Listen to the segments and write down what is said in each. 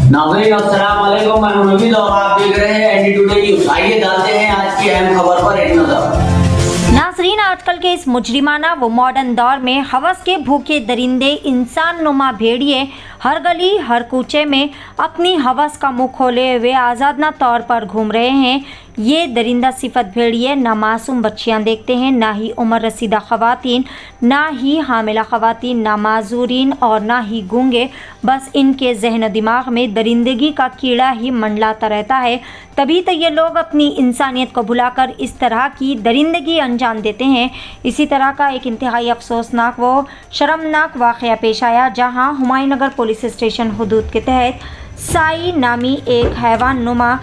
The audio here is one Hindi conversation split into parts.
नाज़रीन अस्सलाम वालेकुम, मैं नवीद और आप देख रहे हैं एनडी टुडे न्यूज़। आइए डालते हैं आज की अहम खबर पर एक नजर। नाज़रीन, आजकल के इस मुजरिमाना व मॉडर्न दौर में हवस के भूखे दरिंदे, इंसान नुमा भेड़िए हर गली हर कूचे में अपनी हवस का मुंह खोले हुए आज़ादना तौर पर घूम रहे हैं। ये दरिंदा सिफत भेड़िए ना मासूम बच्चियां देखते हैं, ना ही उम्र रसीदा ख़वातीन, ना ही हामिला ख़वातीन, ना माजूरीन और ना ही गूंगे। बस इनके जहन दिमाग में दरिंदगी का कीड़ा ही मंडलाता रहता है। तभी तो ये लोग अपनी इंसानियत को भुलाकर इस तरह की दरिंदगी अंजाम देते हैं। इसी तरह का एक इंतहाई अफसोसनाक व शर्मनाक वाक़या पेश आया, जहाँ हुमायूं नगर पुलिस स्टेशन हदूद के तहत साई नामी एक हैवान नुमा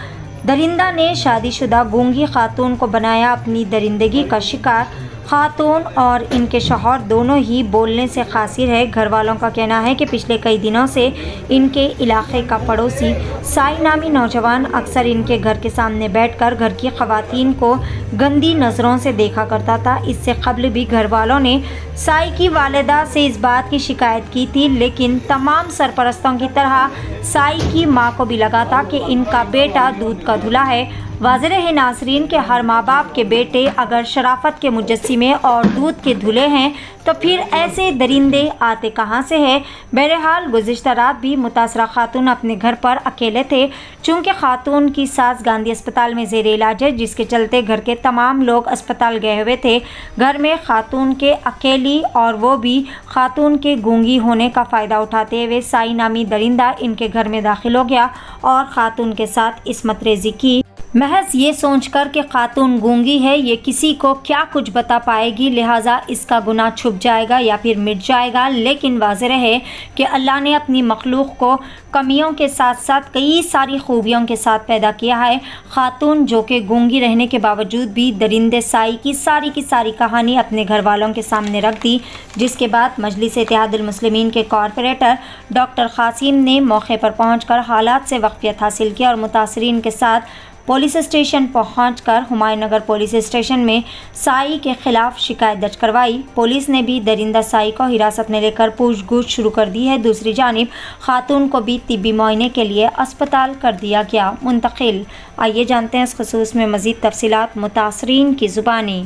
दरिंदा ने शादीशुदा गूंगी खातून को बनाया अपनी दरिंदगी का शिकार। खातून और इनके शौहर दोनों ही बोलने से कासिर है। घर वालों का कहना है कि पिछले कई दिनों से इनके इलाके का पड़ोसी साई नामी नौजवान अक्सर इनके घर के सामने बैठकर घर की ख़वातीन को गंदी नज़रों से देखा करता था। इससे कबल भी घर वालों ने साई की वालिदा से इस बात की शिकायत की थी, लेकिन तमाम सरपरस्तों की तरह साई की माँ को भी लगा था कि इनका बेटा दूध का धुला है। वाज़ेह है नाज़रीन के हर माँ बाप के बेटे अगर शराफत के मुजस्सिमे और दूध के धुले हैं तो फिर ऐसे दरिंदे आते कहाँ से है। बहरहाल गुज़िश्ता रात भी मुतासरा खातून अपने घर पर अकेले थे, चूँकि खातून की सास गांधी अस्पताल में ज़ेर इलाज है, जिसके चलते घर के तमाम लोग अस्पताल गए हुए थे। घर में खातून के अकेली और वो भी खातून के गूंगी होने का फ़ायदा उठाते हुए साई नामी दरिंदा इनके घर में दाखिल हो गया और खातून के साथ इस्मत रेज़ी की। महज ये सोचकर कि खातून गूंगी है, ये किसी को क्या कुछ बता पाएगी, लिहाजा इसका गुनाह छुप जाएगा या फिर मिट जाएगा। लेकिन वाज़ेह है कि अल्लाह ने अपनी मखलूक को कमियों के साथ साथ कई सारी खूबियों के साथ पैदा किया है। खातून जो कि गूंगी रहने के बावजूद भी दरिंदे साई की सारी कहानी अपने घर वालों के सामने रख दी, जिसके बाद मजलिस इत्तेहादुल मुस्लिमीन के कॉरपोरेटर डॉक्टर क़ासिम ने मौके पर पहुँचकर हालात से वाक़फ़ियत हासिल किया और मुतासरीन के साथ पुलिस स्टेशन पहुंचकर हुमायूं नगर पुलिस स्टेशन में साई के खिलाफ शिकायत दर्ज करवाई। पुलिस ने भी दरिंदा साई को हिरासत में लेकर पूछगछ शुरू कर दी है। दूसरी जानिब खातून को भी तिब्बी मुआयने के लिए अस्पताल कर दिया गया मुंतकिल। आइए जानते हैं इस खुसूस में मज़ीद तफसीलात मुतासरीन की ज़ुबानी।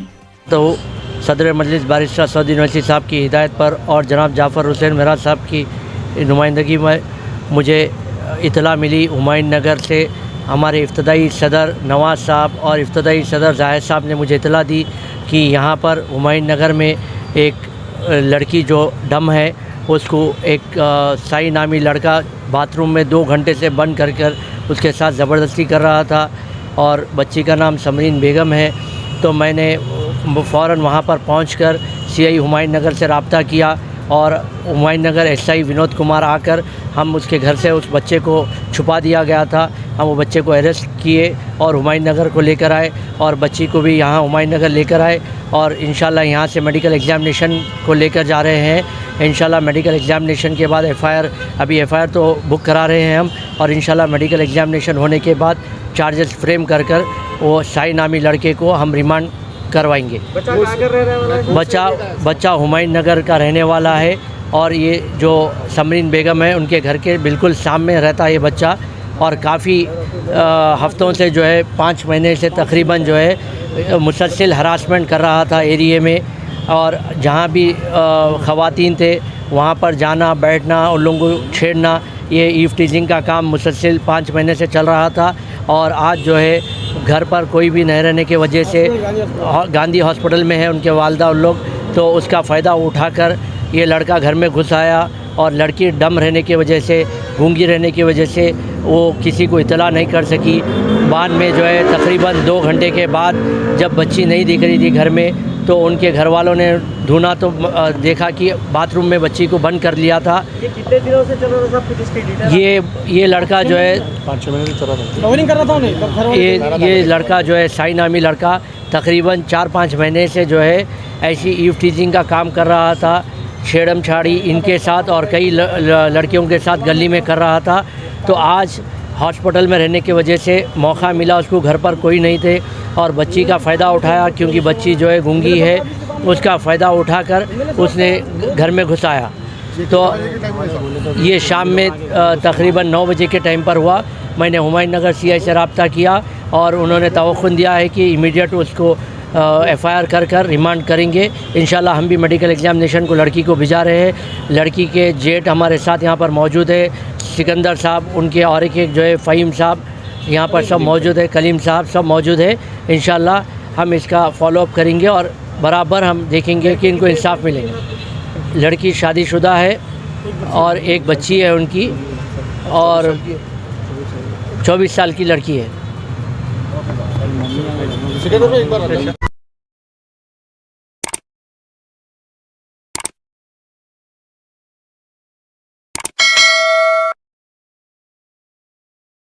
तो सदर मजलिस बारिस्टर सऊदी नसी साहब की हिदायत पर और जनाब जाफ़र हुसैन मेराज साहब की नुमाइंदगी में मुझे इतला मिली हुमायूं नगर से हमारे इब्तदाई सदर नवाज़ साहब और इब्तदाई सदर जाहिद साहब ने मुझे इतला दी कि यहाँ पर हुमायूं नगर में एक लड़की जो डम है उसको एक साई नामी लड़का बाथरूम में 2 घंटे से बंद कर उसके साथ ज़बरदस्ती कर रहा था और बच्ची का नाम समरीन बेगम है। तो मैंने फ़ौरन वहाँ पर पहुँचकर सीआई हुमायूं नगर से रब्ता किया और हुमायूं नगर एसआई विनोद कुमार आकर हम उसके घर से उस बच्चे को छुपा दिया गया था। हम वो बच्चे को अरेस्ट किए और हुमायूं नगर को लेकर आए और बच्ची को भी यहाँ हुमायूं नगर लेकर आए और इंशाल्लाह यहाँ से मेडिकल एग्ज़ामिनेशन को लेकर जा रहे हैं। इंशाल्लाह मेडिकल एग्ज़ामिनेशन के बाद एफ़आईआर तो बुक करा रहे हैं हम और इंशाल्लाह मेडिकल एग्ज़ामिनेशन होने के बाद चार्जेस फ्रेम कर वो साई नामी लड़के को हम रिमांड करवाएंगे। बच्चा हुमायूं नगर का रहने वाला है और ये जो समरीन बेगम है उनके घर के बिल्कुल सामने रहता है ये बच्चा और काफ़ी हफ़्तों से जो है 5 महीने से तकरीबन जो है मुसलसल हरासमेंट कर रहा था एरिए में और जहाँ भी ख़वातीन थे वहाँ पर जाना बैठना उन लोगों को छेड़ना, ये ईव टीजिंग का काम मुसलसल 5 महीने से चल रहा था। और आज जो है घर पर कोई भी नहीं रहने की वजह से गांधी हॉस्पिटल में है उनके वालदा उन लोग, तो उसका फ़ायदा उठाकर ये लड़का घर में घुस आया और लड़की डम रहने की वजह से, गूंगी रहने की वजह से वो किसी को इतला नहीं कर सकी। बाद में जो है तकरीबन 2 घंटे के बाद जब बच्ची नहीं दिख रही थी घर में तो उनके घर वालों ने ढूंढा तो देखा कि बाथरूम में बच्ची को बंद कर लिया था। ये कितने दिनों से चल रहा था? ये लड़का जो है 5-6 महीने से चल रहा था। ये लड़का जो है साई नामी लड़का तकरीबन 4-5 महीने से जो है ऐसी ईव टीजिंग का काम कर रहा था, छेड़म छाड़ी इनके साथ और कई लड़कियों के साथ गली में कर रहा था। तो आज हॉस्पिटल में रहने की वजह से मौका मिला, उसको घर पर कोई नहीं थे और बच्ची का फ़ायदा उठाया, क्योंकि बच्ची जो है गूंगी है, उसका फ़ायदा उठाकर उसने घर में घुसाया तो ये शाम में तकरीबन 9 बजे के टाइम पर हुआ। मैंने हुमायूं नगर CI से रब्ता किया और उन्होंने तवक्कुन दिया है कि इमीडिएट उसको FIR कर रिमांड करेंगे। इंशाल्लाह हम भी मेडिकल एग्जामिनेशन को लड़की को भिजा रहे हैं। लड़की के जेठ हमारे साथ यहाँ पर मौजूद है, सिकंदर साहब, उनके और एक जो है फ़हीम साहब यहाँ पर सब मौजूद है, कलीम साहब सब मौजूद है। इंशाल्लाह हम इसका फॉलोअप करेंगे और बराबर हम देखेंगे कि इनको इंसाफ मिलेगा। लड़की शादीशुदा है और एक बच्ची है उनकी और 24 साल की लड़की है।